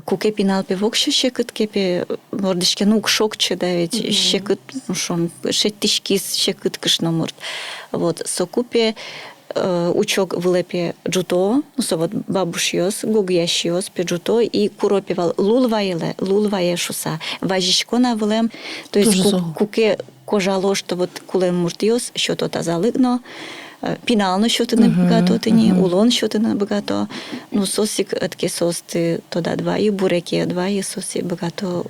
Куке пинал певок щекыт кепе мордышке ну шок чедавить щекыт шон шеттишкис щекыт кышно морд. Вот сокупе учок вылепе джуто, ну со вот бабушьёс, гугящиос пе джуто и куропевал лулвае шуса. Важишкона вылем, то есть куке кожало, что вот кулем муртиос, що то тазалыгно, пінално, що ти не багато, улон, що ти не багато. Ну, сосик, отке сости, тода два, і буреки два, і соси багато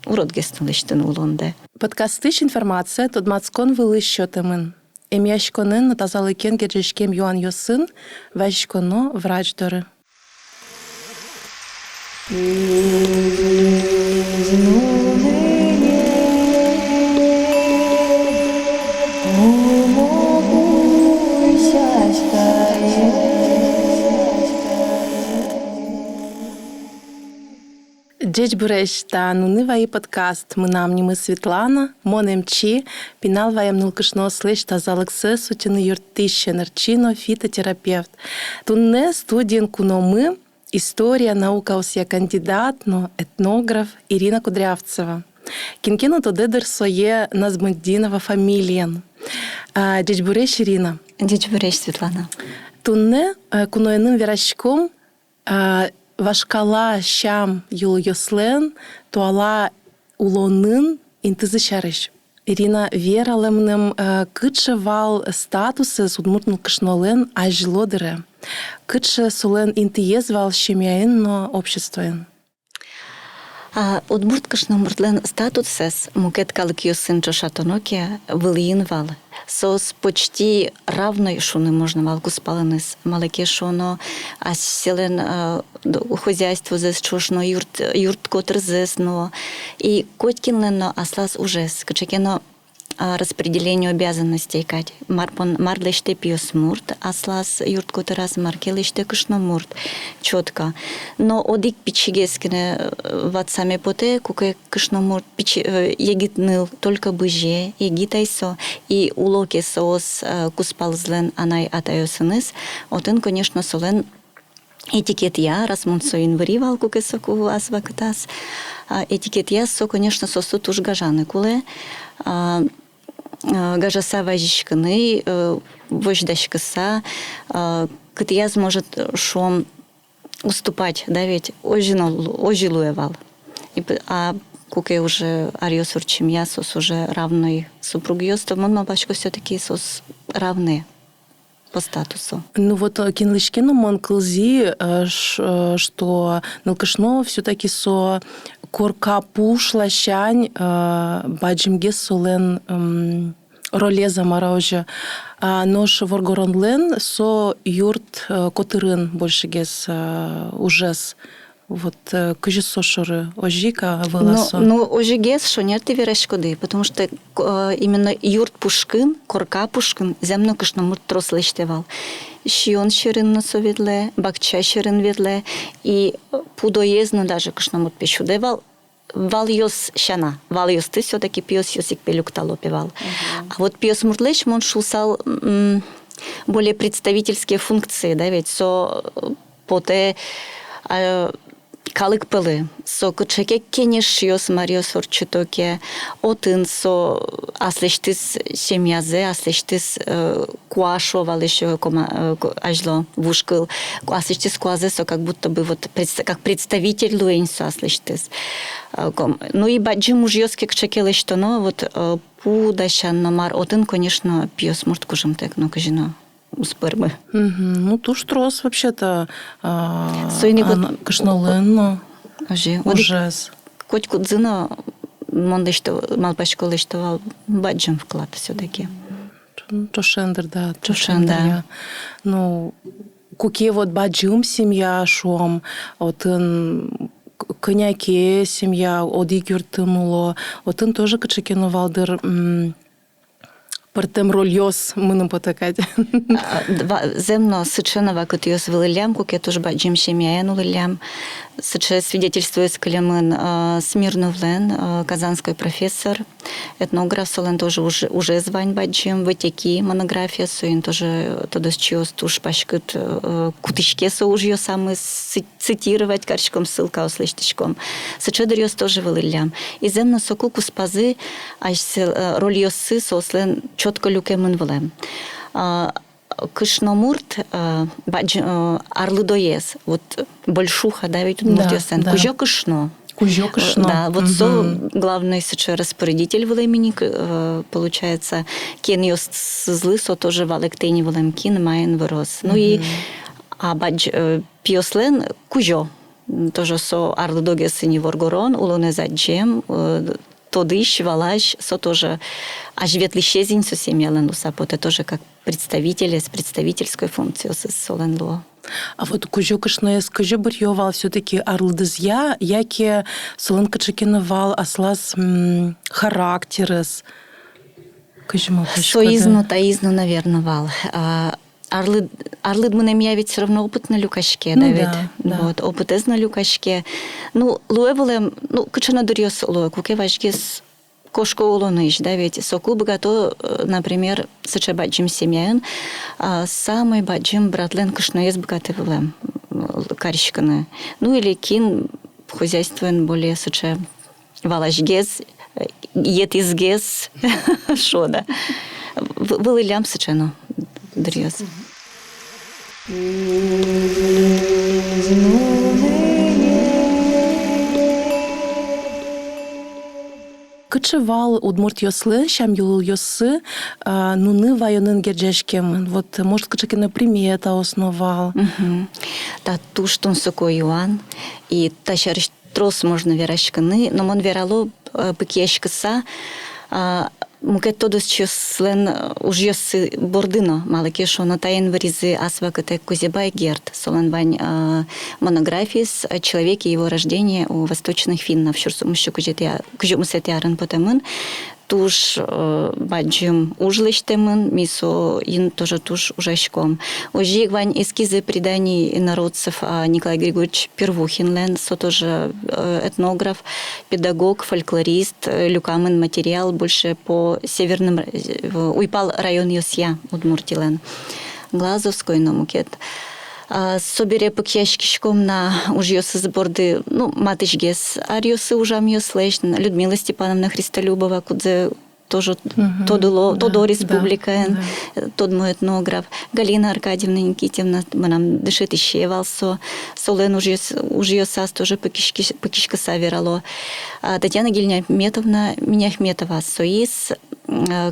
урод геснули, що ти улон де. Подкастиш інформація, тод мацкон вили, що тимин. Ем'яшконин натазали кенге джешкем юан йосин, вешконо врач-дори. Джеч буреш та нуниваї подкаст «Минамніми Світлана», «Монемчі», піналваєм нулкишно слиш та залексе сутіни юртище нерчино фітотерапевт. Тунне студієн куноми, історія, наука осія кандидат, но етнограф Ірина Кудрявцева. Кінкіно то дедер своє назмендінова фаміліян. Джеч буреш Ірина. Джеч буреш Світлана. Тунне куноєним вірашком вашкала щам юлйослен, туала улонын интызычарыш. Ирина вералемнем кытше вал статусы судмуртнул кышнолен ажлодыре. Кытше сулен интиез вал щемяинно обществоен. Удмурт кышномуртлен статусес мукет калык йосын чошатоноке вылиин вал. Сос почти равной шуны можно вал куспалыныс. Малеке шоно аселен хозяйство зес чошно юрт котр зес но и коткинленно аслас ужес. Кычекено распределению обязанностей кать. Марлеште пьёс мурт, аслас юрт котырас маркелеште кышно мурт. Четко. Но одик пичигескине ватсаме поте, куке кышно мурт егит ныл только быже, егит айсо, и улоке соос куспалзлен анай атайосыныс, отын, конечно, солен этикет я, раз мунсоин варивал, куке соку азвакытас. Этикет я, со, конечно, сосу туш гажаны куле, гажаса важишканы, вождашкаса, кытияз может шом уступать, да, ведь ожилуевал. А куке уже ариос урчим я, сос уже равный супруг ёстов, но бачко все-таки сос равны по статусу. Ну вот кинлышкину мон кылзи, что нылкышно все-таки со корка пушла щань баджимге солен роле замараужа. Нош воргоронлен со юрт котырын большегес ужес. Вот кыжи сошоры ожика выласо. Ну ожигес шонер ты вереш коды, потому что именно юрт пушкин, корка пушкин земно кышномурт трослештевал. Шион шерин на советле, бакча шерин ветле, и пудоезно даже кышномурт пешудевал. Вал йос щана, вал йос ты все-таки пьёс йосик пелюктало певал. А вот пьёс муртлеш мон шулсал более представительские функции, да, ведь со поте калык пылы, со кычеке кенеш йос мариос орчутоке, отын со аслештис семьязе, аслештис куашо валешо ажло вушкыл, аслештис куазе со как будто бы вот как представитель луэнсо аслештис. Ну и баджим уж йоске кычекеле что, но вот пудащан номар отын, конечно, пьёс мурт кужымтек, но кажино. Спермы. Ну, туш трос вообще-то кышнолен, ужас. Хоть кудзина, монда что малпачко что баджим вклад все-таки. Чошендер, да, чошендер. Ну, куке вот баджим семья шом, отын коняки семья, одик юртынуло, отын тоже качекено валдер. Партем рольос минем потакать. Земно сыченова, кот йос вылылям, куке тоже баджим семьяяну лылям. Сыче свидетельствует скалямын Смирновлен, казанский профессор, этнограф, солен тоже уже звань баджим, вытеки монография, соин тоже тодос чиос туш пашкыт кутышке со уж ее самый цитировать карчком ссылка ослештичком. Сычедер йос тоже вылылям. И земно соку куспазы, аж роль йосы сослен четко люкемен вылем. Кышномурт арлыдоез. Вот большуха, да, ведь мурт йосен. Кужо кышно. Да, вот со главный сейчас распорядитель в Лемени, получается, кен йос злы, со тоже валектейни в Лемкин, майен вырос. Ну и бадж пиослен кужо. Тоже со арлыдоге сыни воргорон, улоне заджем, тодыш, валаш, со тоже аж ветлищезин со семьялен усапоте, тоже как представитель с представительской функцией с соленло. А вот кужокышное скажи барьёвал все-таки арлдызья, яке солонка чекиновал аслас характерес. Соизну, таизну, наверное, вал. Арлыд мы нам явить все равно опыт на люкашке, ну, да. Вот, опыт из на люкашке. Ну, луевалем, ну, кычана дурьёс луе, куке важгес кошко улоныш, да, ведь соку богато, например, сыча баджим семьян, самый баджим братлен кышноез богатый вылем, карщиканы. Ну, или кин хозяйствен более сыча валашгез, етизгез, шо, да. Вылылям сычану дурьёс. Кычывал удмурт йослы, шам юлыл йосы, нуны вайонын герджешкем. Вот, может, кычыкина примета основал. Та туштун соко юан, и та шарыш трос можно верашканы, но мон верало пыкешкаса, мукет тодос числен уж йосы бордыно, малыке шо тайн вырезы асвакате Кузебай Герд, солен вань монографии с человеке и его рождения у восточных финнов, шурсумущу кужумусетярен потемын, туж баджим ужлыштемын, мисо ин тоже туж ужашком. Ожиг вань эскизы преданий народцев Николай Григорьевич Первухин, со тоже этнограф, педагог, фольклорист, люкамен материал больше по северным, уйпал район Йосья, Удмуртилен, Глазовской, Номукет. Собере пыкяшкишком на ужьёсы сборды, ну, матышгес, арьёсы ужам ёслэшн, Людмила Степановна Христолюбова, кудзе тоже тодо республика, тод мой этнограф, Галина Аркадьевна Никитьевна, нам дышит ищевался, солен ужьёсас тоже пыкишка саверало. Татьяна Гильняметовна Миняхметова, соис,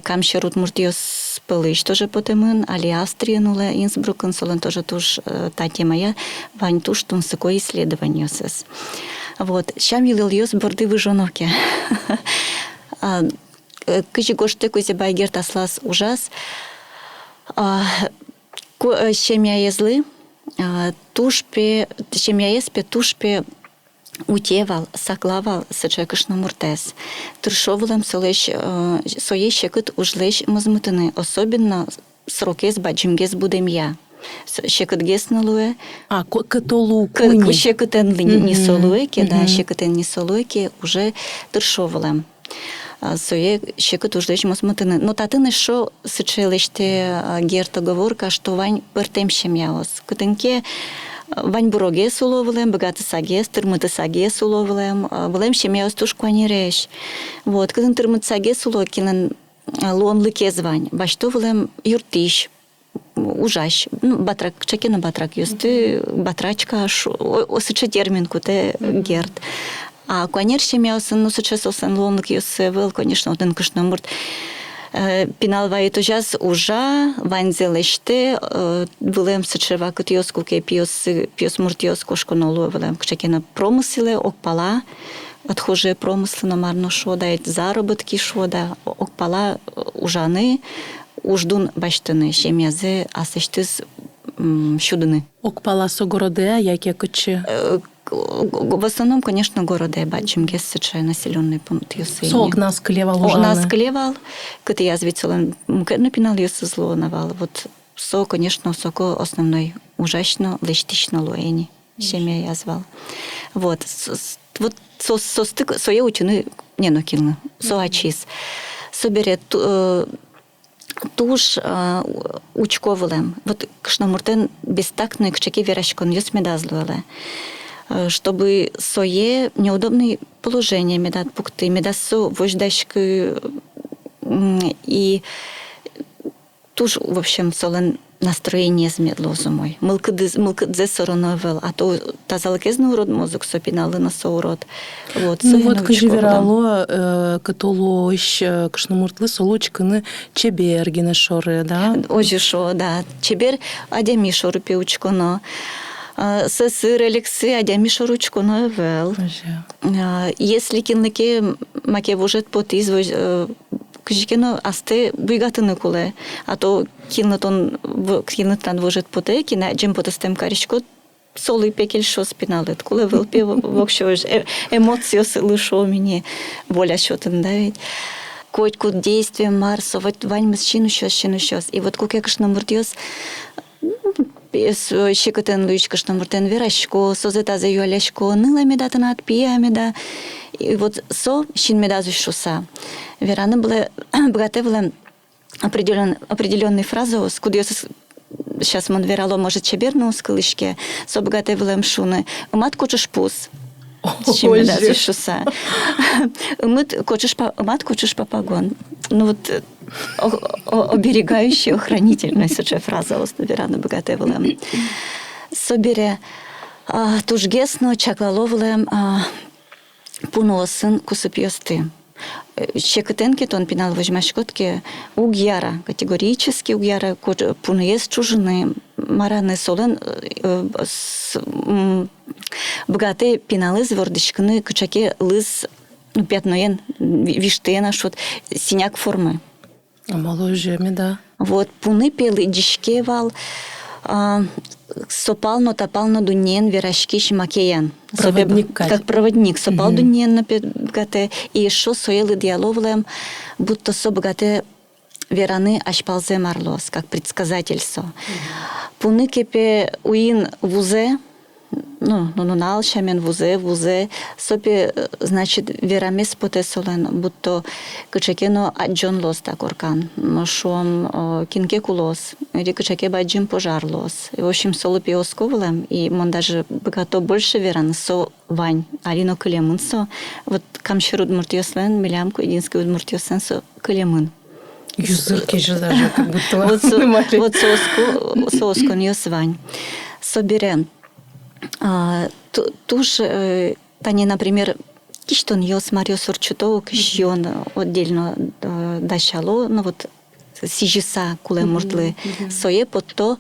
камшерут муртьёс пылыш тоже потемын, али Австрия нула Инсбруcken, солен тоже туж та тема я, вань туж тун сыкой исследование сес. Вот, щам юлил ёс борды выжоновки. Кыжи гошты Кузебай Герд аслас ужас. Щемя езлы, тушпе, щемя еспе тушпе утевал, саклавал сычекышна муртес. Тыршовылым соеща кыт ужлеш мазмутыны, особенно срокез баджимгез будемья. Щекытгез налуе. Кытолу куни. Щекытен не солуеке, да, щекытен не солуеке уже тыршовылым. Сое щекыт ужлеш мазмутыны. Но татыны шо сычелеште герта говорка, что вань пыртем щемяос. Кытынке вань буроге суловылем, богаты сагес, тырмыты саге суловылем, вылем щемяос тушку аниреш. Вот, кытын тырмыты саге сулокинен луонлыке звань. Башто вылем юртиш, ужаш. Ну, батрак, чакена батрак юсты, батрачка, осыча термин куте герт. А куанер щемяосын, ну, сычесосын луонлык юсы выл, конечно, один кышномурт. Пинал вайт ужас ужа, ванзелеште, вылем сычева кыт йоску ке пиос муртиос кошконолу вылем кчекена промыслы, окпала, отхожие промыслы намарно шода, заработки шода, окпала ужаны, уждун баштыны, щемязе асыштыз щудыны. Окпала согороде, яке кычы? В основном, конечно, города бачим, сыче населенный пункт юсыни. Сок нас клевал ужаны. Нас клевал, кыт я звицелен, напинал юсы зло навал. Вот со, конечно, соко основной ужасно лештично луэни, семья я звал. Вот со стык, сое учены не нокилны, со ачис. Собере туж учковылем. Вот кшнамуртен бестактный кчеки верашкон юс медазлуэле. чтобы свое неудобное положение медат пукты, медасо вождачки и туж, в общем, солен настроение змедло зимой. Мылкыдзе сороновел, а то та залkezный урод мозг сопиналы на соурод. Вот, ну вот кажеверало католо ищ кшномуртлы солочканы чебергины шоры, да? Ожи шо, да. Чебер адями шоры пеучконо. Сесыр элексы адями шоручконо вел. Если кинлыке маке вожет потиз Кжикено асте буйгатыны куле, а то кинлытан вожет поте, кина джем потестем каричко, солы пекель шо спиналет, куле велпе вокшо эмоциясы лышо мне воля шотын, да ведь. Котьку действие Марса, вот вань мужчину щас. И вот куке кашна муртьёс, щекотен луич кашна муртен верашко, созета за юаляшко, ныла медата над пиамеда. И вот со щин медазу шуса. Вераны были богатые определенные фразы, куда сейчас мы верало может чеберну с колышки, со богатые были шуны. Умат кочешь пус. Щин медазу шуса. Умат кочешь папагон. Ну вот оберегающая, охранительная сучая фраза, вераны богатые были. Собере тужгесно чаклаловлем пуносын кусыпьёсты. Щекотенки тон пинал возьмашкотки угьяра, категорически угьяра, пуноес чужины, мараны солен, богатые пиналы звордышканы, кучаки лыз, пятноен, виштена, шот, синяк формы. Моложеми, да. Вот, пуны пелы дишкевал, сопално тапално дунен верашкиш макеян. Проводник как проводник. Сопал дунен на пегате и шо соели диаловлем, будто со богате вераны ашпалзе марлос, как предсказательство. Пуны кепе уин вузе, налшамен вузе, сопе, значит, верамес поте солен, будто кычекено аджон лос так оркан, шом кинке кулос, или кычеке баджим пожар лос. В общем, соло пиосковлем, и мон даже богато больше веран, со вань, алино кылемын со, вот камширud муртьёслен, милямку, единский муртьёслен со кылемын. Юзырки же даже как будто. Вот соскон ёсвань. Соберем. Туж, тани, например, киштон ёс Марио Сорчутоу, кишьон отдельно дащало, ну вот сижиса куле муртлы, сое под то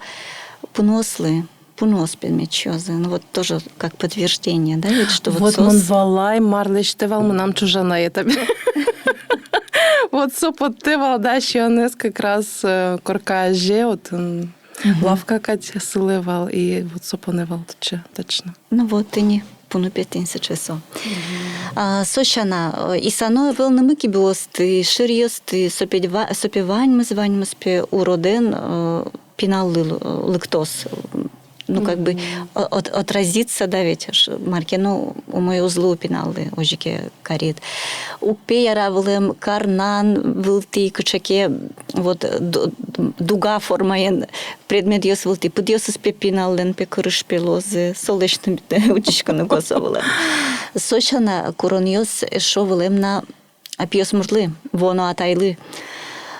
пунослы. Пунос пельмечёзы. Ну вот тоже как подтверждение, да, ведь что вот мон валай марлеш тевал нам чужана это. Вот сопотевал, да, ще онес как раз коркаже, вот лавка Катя сыливал, и вот сопоневал точно. Ну вот и не пуну 15 часов. Сощана, и сано вел на мыки биосты, ширьёсты, сопевань мы звань мы спе уроден, пинал лыктос. Ну, как бы отразиться, да, ведь, Маркину у мою злу пиналы, ожике карит. У пеяра влем карнан вилти кучаке, вот дуга формаен предмет ёс вилти, под ёс спе пинален пе кырыш пелозы, солечным учичка на косовлем. Сочана курон ёс шо влем на апиос муртлы, воно атайлы.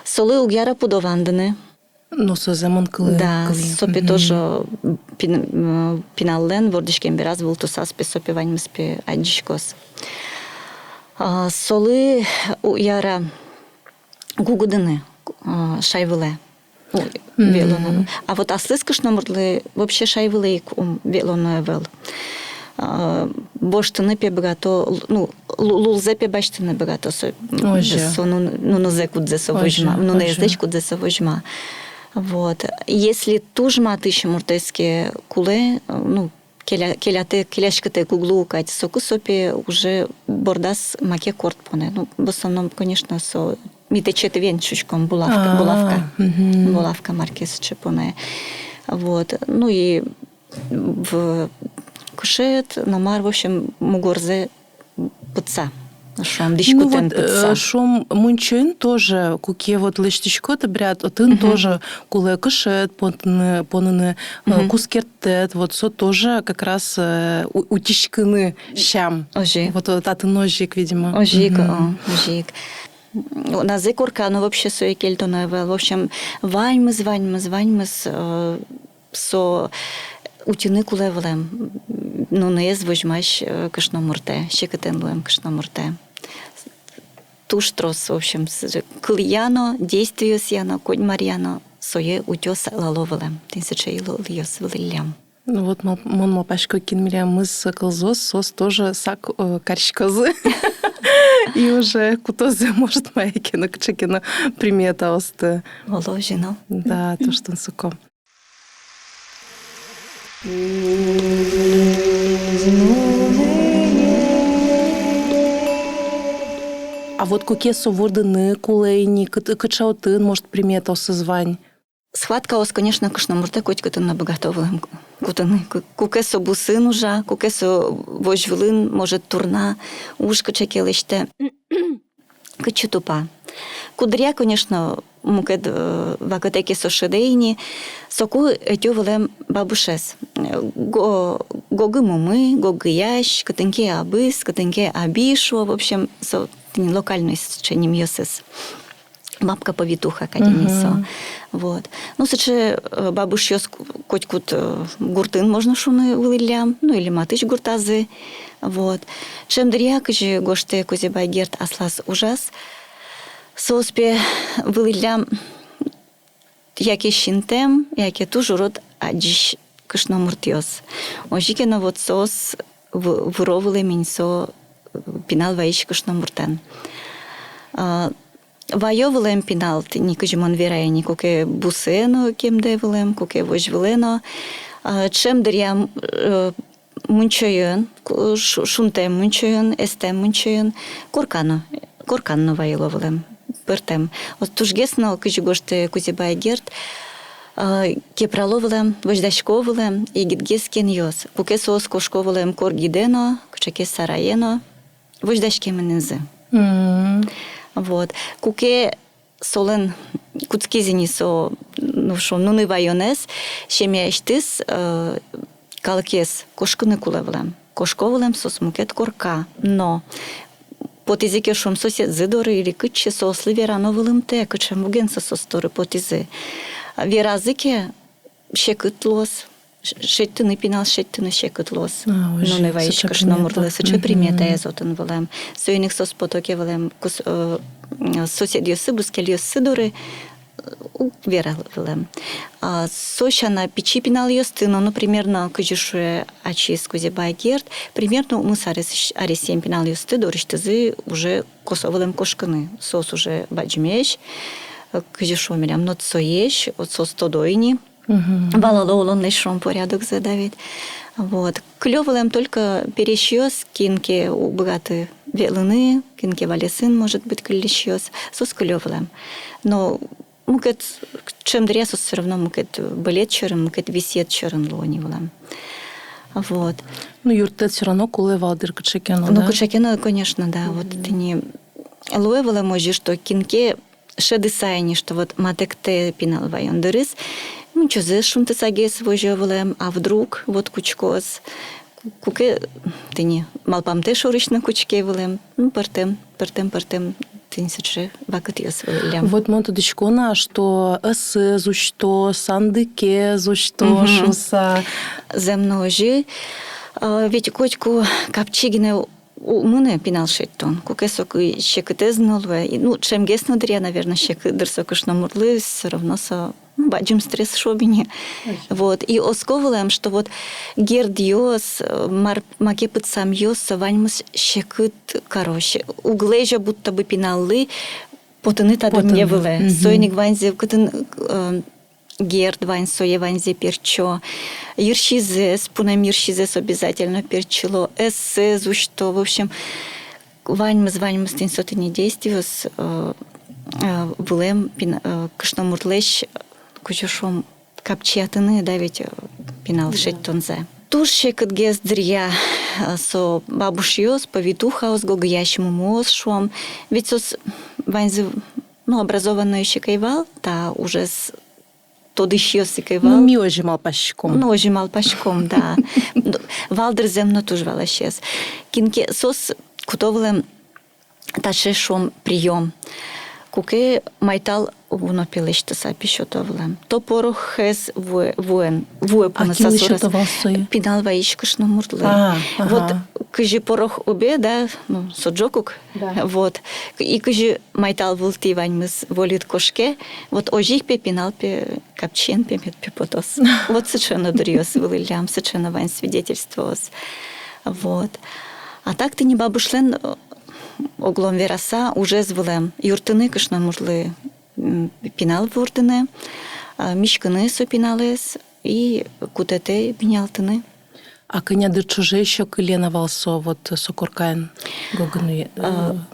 Солы угяра пудовандыны. Ну, соземон кылы. Да, сопи тоже пиналлен, вордишкен бераз был тусас пе сопи ваньмыс пе адишкос. Солы яра гугудыны шайвыле. А вот аслыскаш номерлы вообще шайвыле велоно вел. Боштыны пе богато, ну, лулзе пе баштыны богато. Ну, нозе кудзе совожма, ну, на языч кудзе совожма. Вот. Если тужма тыщи муртайские куле, ну, келяшкате куглу кать соку сопи уже бордас маке корт поне. Ну, в основном, конечно, со митечете венчучком булавка маркес чепоне. Вот. Ну и в кушет, номар, в общем, мугорзе пыца. Шом дичкутен пытса. Шом мунчен тоже, куке вот лештичко табрят, отын тоже куле кышет, понны кускертет, вот со тоже как раз утишкины щам. Ожи. Вот атын ножик, видимо. Ожик, ожик. Нази коркану вообще со екельтоневел. В общем, ваньмыз, со утіни кулевлем. Ну, не звожмаш кишномурте, ще китенлуем кишномурте. Туш трос, в общем, клияно, действию сяно, конь марьяно, соє утьоса лаловелем. Тисячейло льос велиллям. Ну вот мон мапашко кинмиря мыс кылзос, сос тоже сак карщикозы. И уже кутозы может моя кино примета осты. Воложено. Да, то, что он суком. А вот куке совордыны, кулейни, кычаутын, может, примета осызвань? Схватка ос, конечно, кышномурте коть кытын набагатовлем. Кукесо бусин уже, кукесо вожвилин, может, турна, ушка чекелеште. Кычу тупа. Кудря, конечно, мукед вакатеки сошедейни, соку этёвелем бабушес. Гогы мумы, гогы ящ, катенке абыс, катенке абишо, в общем, локальный сочиним йосес. Бабка повитуха каденисо. Вот. Ну, сече бабуш йос котькут гуртын можно шуны вылылям, ну, или матыч гуртазы. Вот. Чем дырьяк же гоште кузебай герт аслас ужас. Соспе вылылям яке шинтем, яке тужу род адиш кышномуртьос. Ожикено вот сос вровылы миньсо пинал ваиш кышномуртен. Вайовлем пінал, ні кажімон вірейні, куке бусено кемдевлем, куке вожвлено. Чим дерям мунчойон, шунтем мунчойон, естем мунчойон, курканно вайовлем, пертем. От тужгесно, кажі гоште кузібай герт, кепраловлем, вождашковлем, і гідгескен йос. Куке сос кошковлем кор гідено, кучаке сараєно, вождашке менензе. Вот. Куке солен куцкизини со, ну шо, ну не вайонес, ще мяштис калкес кошкыны кулевлем. Кошковлем сос мукет корка, но потизике шум сосед зидори или кыче сосли верановылым те, кычем бугенса состори потизи. Веразике ще кытлос, шеттыны пинал, шеттыны ще кытлос. Ну не вайчка шномурлы, сыче примета езотын вылем. Сойник сос потоке вылем, сосед йосы, бускель йосы дори, вера вылем. Соша на печи пинал йостыно, ну примерно кыжишуе ачис кузебай герт, примерно мы арисем пинал йосты дориштызы уже косо вылем кошкыны. Сос уже баджмеш, кыжишу мелям нот соеш, от сос тодойни. Балалолон лишом порядок задавить. Вот. Клёвылем только перещёс, кинки у богаты велыны, кинки валесын, может быть, клещёс, сос клёвылем. Но мукет, чем дресус все равно мукет балет черен, мукет висет черен лонивлем. Вот. Ну, юртет все равно кулевал дырка чекена, да? Ну, кучекена, конечно, да. Вот ты не лоевала можешь, что кинки шедысайни, что вот матекте пинал вайон дырыс, ну, что за шум ты сагес вожевлем, а вдруг вот кучкос, куке ты не малпам те шурично кучке влем, ну, партем, ты не сочи вакатиос влем. Вот монта дичкона, что эсэ зучто, сандыке зучто, шуса. Земножи, ведь кочку капчигине у мене пінал шеттон. Куке соки ще ките знолве. Ну, чем гесно дря, наверное, ще кидер сокошно мурлы, все равно со баджим стресс шобине. Вот. И осковылем, что вот гердиос, макепыт сам йос, ваньмус ще кит, короче, углежа будто бы пиналлы, потыны тады мне выле. Сойник ваньзе, кытын герд вань, сое ваньзе перчо. Ершизес, пунем ершизес обязательно перчило. Эссезу, что, в общем, ваньмыз тенсотыни действиос, вылем, кышномурлеш, кучушом капчиатыны, да, ведь пинал шеттонзе. туш ще кыдгез дрия со бабушьёс, повитухаос, гогоящему моос шом. Ведь сос ваньзы, образованный еще кайвал, та уже с тодыщёс и кайвал. Ну, ми ожимал пащиком. Ну, ожимал пачком, да. Валдер земно туж вала щез. Кинке сос кутовлем таше шом прием. Куке майтал воно пилещта са пишотовлем. То порох хез вуе А ким лещотовал сое? Пинал ваишкаш на мурдле. Вот кажи порох обе, да, соджокук. Да. Вот. И кажи майтал вулти вань мыс волит кошке. Вот ожих пе пинал пе капчен пе мет пе потос. Вот совершенно дурьёс вылилям, совершенно вань свидетельствовалось. Вот. А так ты не бабушлен оглом вераса уже звелем. Юртини кишна можли пінал вурдини, мішкини сопіналес і кутете пінялтини. А коня до чуже еще колено волсо, вот сокоркайн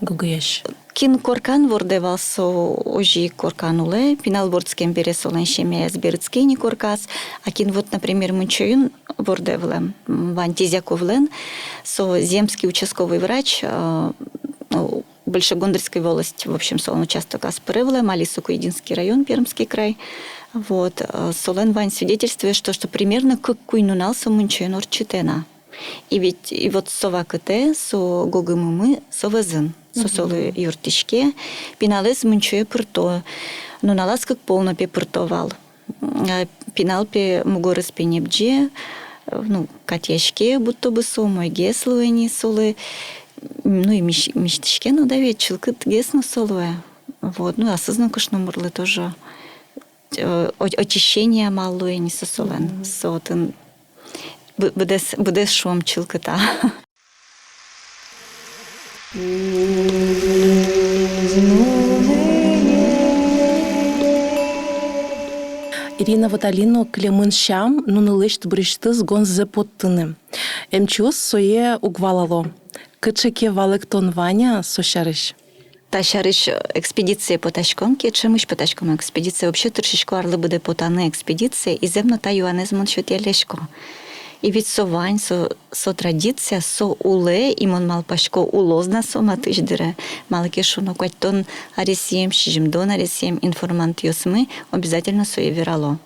гогоящ. Кін коркан вордевалсо ожі коркануле, пінал вордским бересолен шемея збірцкині коркас, а кін вот, например, мунчоюн вордевлем, ван тизяковлен, со земский участковый врач Большегондырской волости, в общем, солон участок Аспыревлем, Алису-Куединский район, Пермский край. Вот. Солен Вань свидетельствует, что примерно как куйнунал со мунчоюн орчитена. И вот сова кыте, со гогымымы, со вазын, со солы юртишке, пиналес мунчое пырто. Но налаз как полно пе пыртовал. Пинал пе мугоры спенебдже, катяшке, будто бы со, мой геслуэни солы. И мечтишке, да ведь чилкыт гесно солуэ. Вот. А сызны кышны мурлы тоже очищение малое не сосолен. Сотын буде шум чилкыта. Ирина Ваталино клемын шам, нунылышт брыштыз гонзе поттыны. Эмчус сое угвалало. Кычеке валыктон Ваня сощарыш. Тащарыш экспедиция по тачкомке, чемыш по тачком экспедиция. Вообще трешечко арлы буде потаны экспедиция, и земно та юанезмон шутелешко. И ведь со вань, со традиция, со уле, и мон мал пашко улозна со матыждыре. Малыке шуно квайтон аресием, шижимдон аресием, информант йосмы, обязательно сое верало.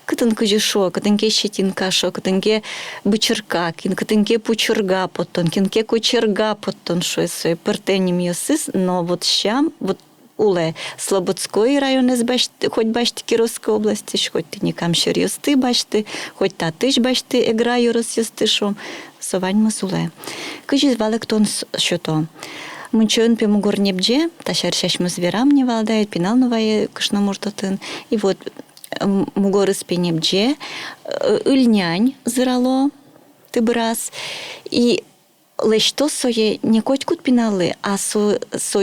Кытынкы жишо, кытынке щетинка шо, кытынке бычырка, кытынке пучырга поттон, кинке кучерга поттон шо сое пыртенем йосыс, но вот щам, вот уле Слободской район хоть башти Кировской области, хоть ты никам шер йосты башти, хоть та тыш башти эгра юрос йосты шо, совань масуле. Кыжи валектон шото. Мунчоен пе мугор небдже, ташар шашмыз верам не валдает, пинал новае кышна муртатын, и вот мугоры спенебдже, ыльнянь зырало, ты бы раз, и лещто сое не коть кут пиналы, а со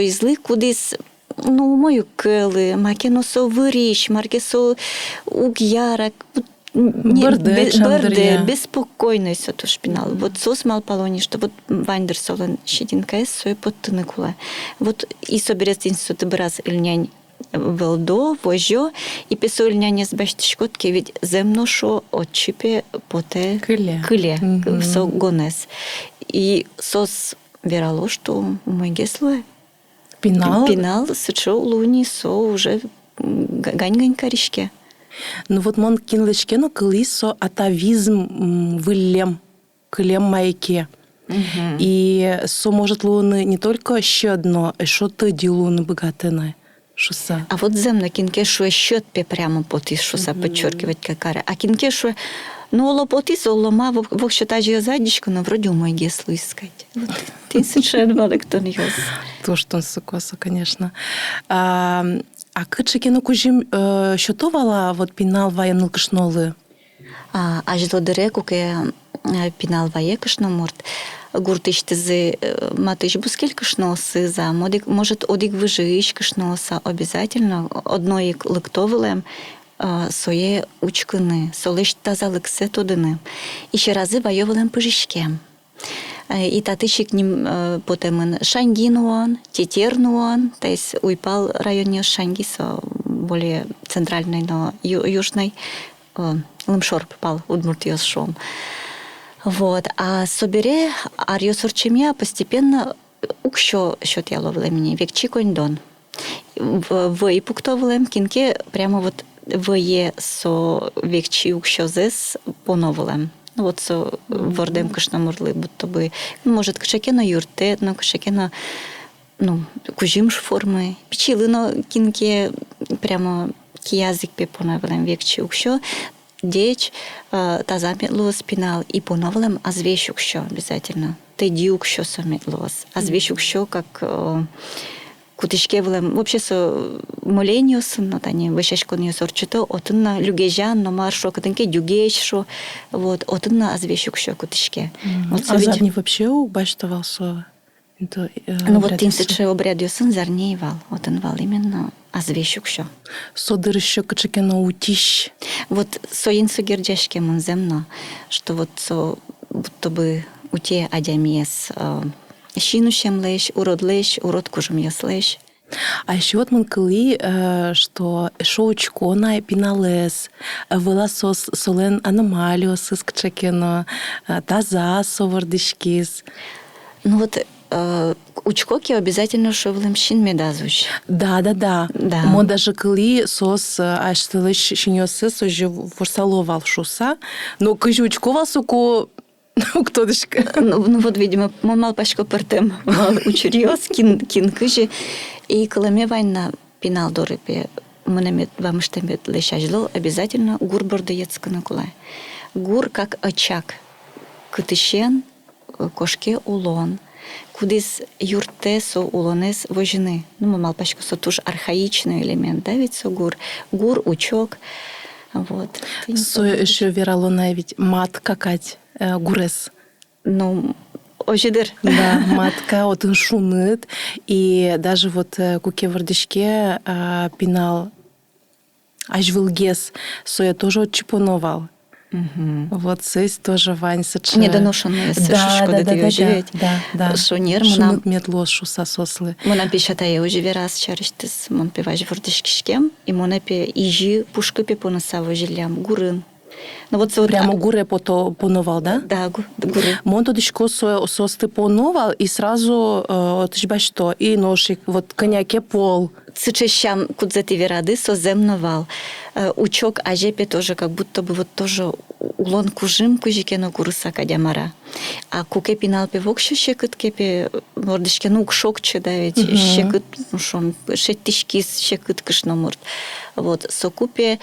излы кудис, мою кэлы, макено со вырищ, марке со угьярак, Бърде, беспокойно се то шпинал. Вот сос мал полони, что вот вандер солен щетинка сой подтыны кула. Вот и соберет институт ты бы раз ыльнянь велдо, вожо, и песо ыльнянь с баштишкотки, ведь земно шо отчипе поте кыле, со гонес. И сос верало, что мой геслуе. Пинал, сычо луни, со уже гань-гань коришке. Ну вот мон кинлешкено кылисо атавизм вылем, кылем майке. И со может луны не только еще одно, а что ты дилуны богатыны. Шуса. А вот земно кинке шо счет пе прямо потис шуса подчеркивать какара. А кинке шо лопотис олома вох считать ее задичку, но вроде у мой геслу искать. Ты совершенно валектон ёс. То, что он сукоса, конечно. А кычекено кужим щотовала вот пинал ваем кышнолы. А жлодере куке пинал вае кышноморт. Гуртыштызы матыш бускель кышносы за может одик выжиж кышноса обязательно одной лыктовылем сое учкыны, солеш тазалыксе тодыны. Еще разы ваевылем пыжишкем. И татышик ним потемын Шангинуан, Тетернуан, то есть уйпал районе Шангиса, более центральной, но южной, Лымшор попал, Удмуртиос шом. Вот. А собере арьосорчемья постепенно укщо счет я ловила мені векчі коньдон. В іпуктовилем кінки прямо вот в є со векчі укщо зес поновилем. Ну от со вордем кишнамурли, будто би, ну, може, кшекено юрте, ну, кшекено, ну, кужімш форми. Пічілино кінки прямо кіязик пі поновилем векчі укщо. Деч та замедлос пинал и поновлем, а звещук що обязательно. Ты дюк що сометлос, а звещук що как кутишкевлем вообще со молениус, но тани вышешкон юсорчито, отынна люгежан, но маршо катынке дюгеч шо, вот отынна а звещук що кутишке. Вот А задний вообще убачтовал со. Ну вот тимсече обряд юсын зарнейвал, отынвал именно а звещук що. Содыр еще качекено утищ. Вот соин сугердяшке мунземно, что вот со будто бы у те адямес щинущем лещ, урод лещ, урод кужем яслещ. А еще вот мы кыли, что шоучко на пиналес, выласос солен аномалиос из качекено, таза совардышкис. Ну вот учкоки обязательно шовлем щин медазуч. Да. Да. Мо даже кыли сос аж слыш шинёсы сожу ворсаловал шуса, но кыжу учковал суку кто дышка. Ну вот, видимо, мал пачко пертем учурьос, кин кыжи. И коломе вайна пинал дорыпе, мнемет вам штемет лещажло, обязательно гур бордаецка на кулай. Гур как очаг. Кытышен, кошке улон. Кудись юрте со улонес вожини. Ну, ми мал пачку со туж архаїчний елемент, да, від со гур. Гур, учок. Вот. Со еще верало навіть матка кать гурес. Ну, ожидер. Да, матка вот шунит. И даже вот куке вардышке пинал аж вилгес, со я тоже отчипоновал. Вот сесть тоже Вань сочи. Недоношенные шкода ты оживет. Да. Шонер Шунут метлос шуса сослы. Мона пишатая оживе раз чарыштыс, мон певаж вардышкишкем, и мона пе ижи пушка пе понасава жилям, гурын. Ну вот прямо гуре поновал, да? Да, гуры. Мон тодышко состы поновал, и сразу ты что, и ножик, вот коньяке пол. Цычещам кудзети верады соземновал. Учок ажепе тоже как будто бы вот тоже улон кужим кужикено куруса кадямара. А куке пинал певок щекыт кепе мордышкено укшокче давить щекыт, ну шон шеттишкис щекыт кышноморд. Вот сокупе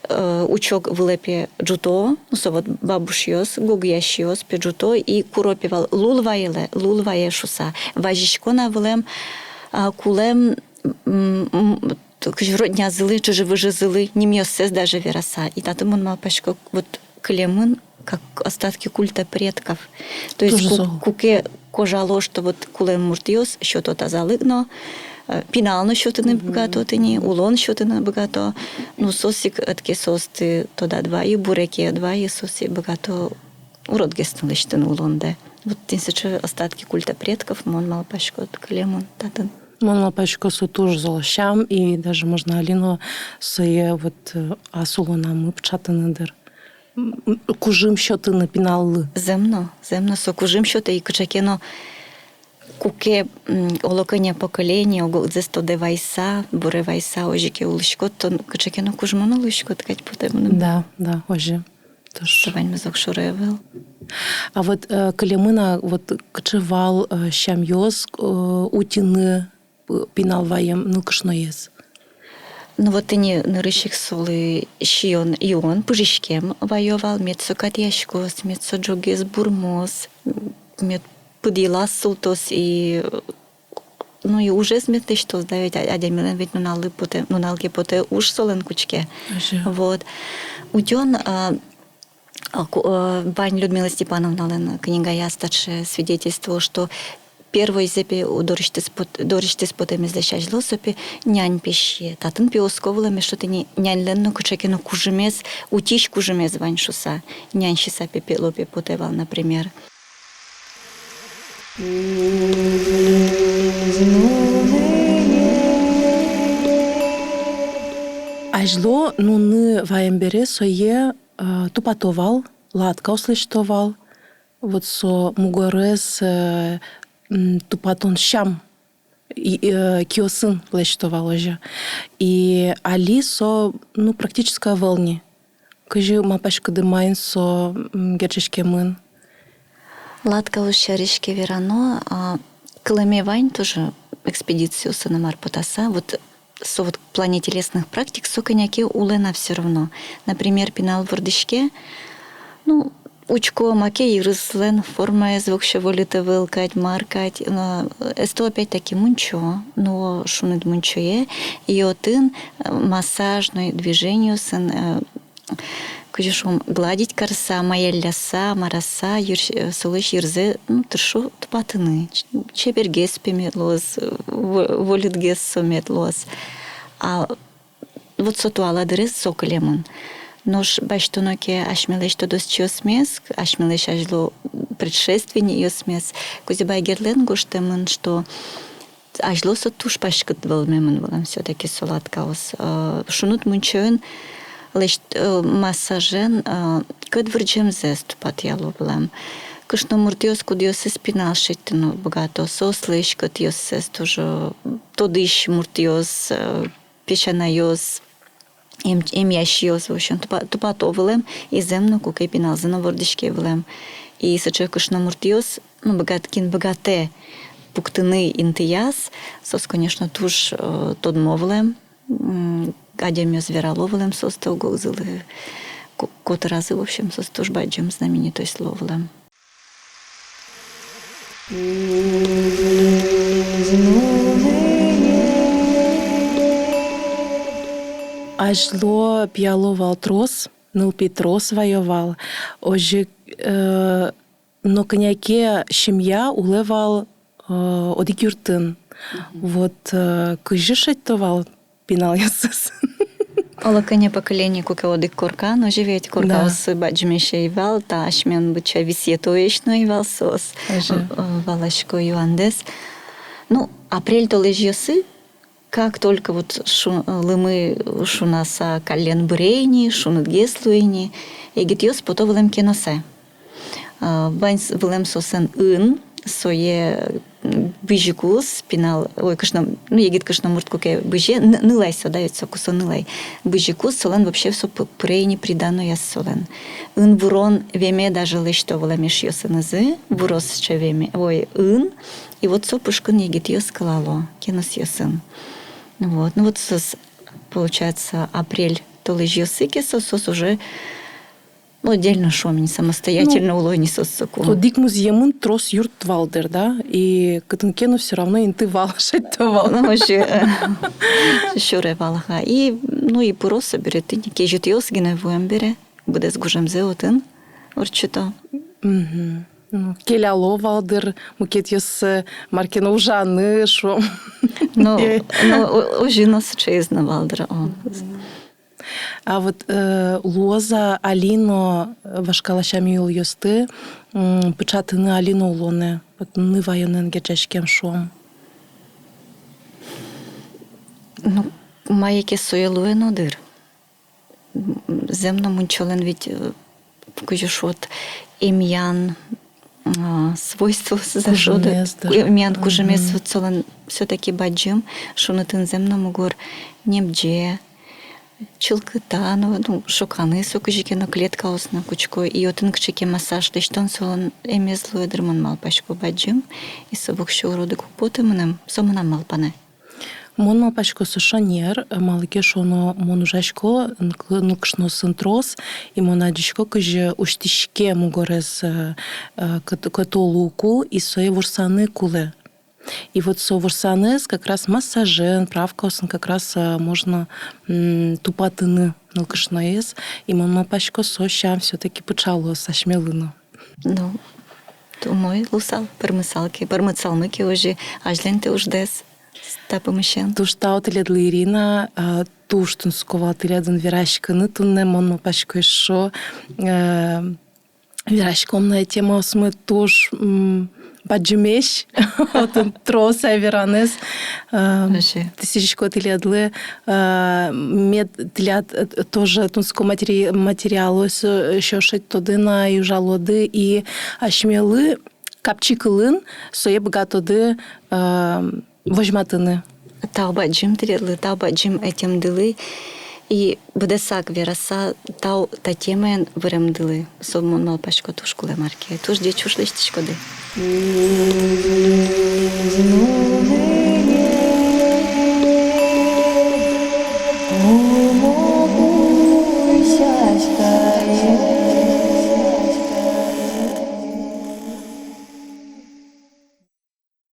учок вылепе джуто, ну со вот бабушьёс, гугящиос пе джуто и куропевал лулвае шуса. Важишкона вылем кулем родня зылы, чужи выжи зылы, не мёсес даже вераса. И татым он мал пачко вот клемын, как остатки культа предков. То есть куке кожало, что вот кулем муртиос, що то тазалыгно, пінално, що ти не багато тині, улон, що ти не багато. Ну, сосик, отке сости, тода два, і буреки два, і соси багато урод геснули, що ти улон, де. Вот тисячі остатки культа предков, мон мал пачко от клемын, татын. Мон пачко су туж золощам, и даже можно Алину своє вот асулона мы пчатанадыр. Кужим, що ти напінали. Земно, со кужим, що ти і качакено куке олокання покоління, зестоде вайса, буре вайса, ожіки улишко, то качакено кужмоно лишко, ткать потемно. Да, ожі. Савань мезок шуревел. А вот калемына вот качевал щамьёс утины пинал ваем, ну кашно ес. Ну вот они на рыщих солы щион и он пужишкем воевал, мецо катьяшкос, мецо джогес бурмос, мет пудила султос и ну и уже сметы что сдавить, а демилен ведь ну налги поте уж солен кучке. Вот. Удён Вань Людмила Степановна, книга Ястаче, свидетельствовал, что первой зепе доришти спотем издащаш лосопи нянь пище. Татын пиосковлами, что ты не нянь ленно кучекину кужемез, утищ кужемез вань шуса. Нянь шиса пепе лопе потевал, например. Ажло, ну, ваембере сое тупатовал, ладка услыштовал, вот со мугорес тупатон щам киосын плещтова ложа. И али со, ну, практически волне. Кажи, мапашка дымайн со герчешке мын. Ладка ущаришке верано, Колыме Вань тоже экспедицию Санамар Потаса. Вот в плане телесных практик со коняки улена все равно. Например, пинал в Ордышке, ну, учко маке ирыслен, форма звук ще волите вилкать, маркать. Есто опять-таки мунчо, но шунит мунчое. И один массажное движение сын, кажешом гладить карса, моя ляса, мараса, солыш ирзе, ну, тыршу тупатыны. Чебергес пеметлоз, волитгес сометлоз. А вот сотуала дырыс соколемон. Нож баштоноке ашмелеш то досчио смес, ашмелеш ажло предшественник ее смес. Кузибай герлен гоштемон, что ажло сотуш пашкат волмемон волам все-таки солодкаус. Шунут мунчоен леш массажен кадврджем зест патьяло волам. Кышно муртиос кудиос спинал шиттено богато сослыш катиос сес тоже тодыш муртиос печанайос. Им ящиос, в общем, тупатовылем, и земно кукай пинал за навордышкевылем. И сачекаш на муртиос, ну, богате пуктыны интияс, сос, конечно, туж тодмовылем, гадемьё звероловылем сос толгозылы, кот разы, в общем, сос туж баджем знаменитой словылем. Ажло пьяловал трос, нылпи трос воевал. Ожи, но коняке щемья улевал одикюртын. Вот кыжишеттовал пинал ясыс. Олакане поколение куке одик корка, но живет корка ос баджмеше ивал, та ашмен быча висетоешно ивал сос. Валашко юандес. Ну, апрель то лежьёсы, как только вот лымы шунаса колен брейни, шунат геслуини, и гитьёс потом киносе. Ванс вылем сосен ын, сое быжикус, пинал, ой, кашна, ну, егит кашна мурткуке быже, нылай содается, кусо нылай. Быжикус солен вообще все брейни придано я солен. Ын вурон веме даже лышто вылемеш ёсенызы, вурос че веме, ой, ын, и вот со пушкан егит ёс калало, кинос ёсен. Вот. Ну вот сос, получается, апрель то лежьёсыки, сос уже ну, отдельно шомень, самостоятельно улойни сос соку. То дик музьемын трос юрт валдер, да? И катынкену все равно инты валашеттовал. Ну, шуре валаха. И, ну, и пурос соберет, и неке жут ёс геневуем бере, буде с гужем зеотын, орчуто. Ну, келяло валдер, мукет ёс маркено ужаны, шо. Ну, ожинос чейзна валдера. А вот лоза Алино вашкалашами ул ёсты, пычатыны Алино улоне, вот нывайонен гечешкем шом. Ну, маяке соелуен одыр. Земно мунчолен ведь кujушот имян свойство зажода. Имян кужемес вот солен все-таки баджим, шунатын земно мугор немдже, чилкыта, ну, шоканы сокыжике на клетка осна кучко, и отын кчике массаж, дештон солен эмезлуе дырман малпашко баджим, и собок шоуроды купоты мынам, сомынам малпане. Мон малпашко сушанер, малыке шоно мон ужашко, нукшно сынтрос, и мон адишко кыжы уштишке мугорез католуку, и сое вурсаны куле. И вот со вурсанес как раз массажен, правкасын как раз можно тупатыны нылкышноес, и мон малпашко со щам все-таки пычало сашмелыну. Ну, то мой лусал, пармысалки, пармыцалмыки уже, ажленте уждес. Тушта отеледла Ирина, туштун скова отеледен вирашканы, тунне монно пашко шо вирашкомная тема осмы туш баджимеш, Отын троса веранес. Вообще. Тысячко тилядли. Мед тилят тоже тунско материалу шошить тодина і жалоди і ашмели капчикылын соеб гатоды вожматыны. Тауба джим тирядли, тауба джим етям дили. І буде сак віраса, тау та тємен вирем дили. Собмон мал пашко тушкуле марки. Туж дє чуш листичко ди.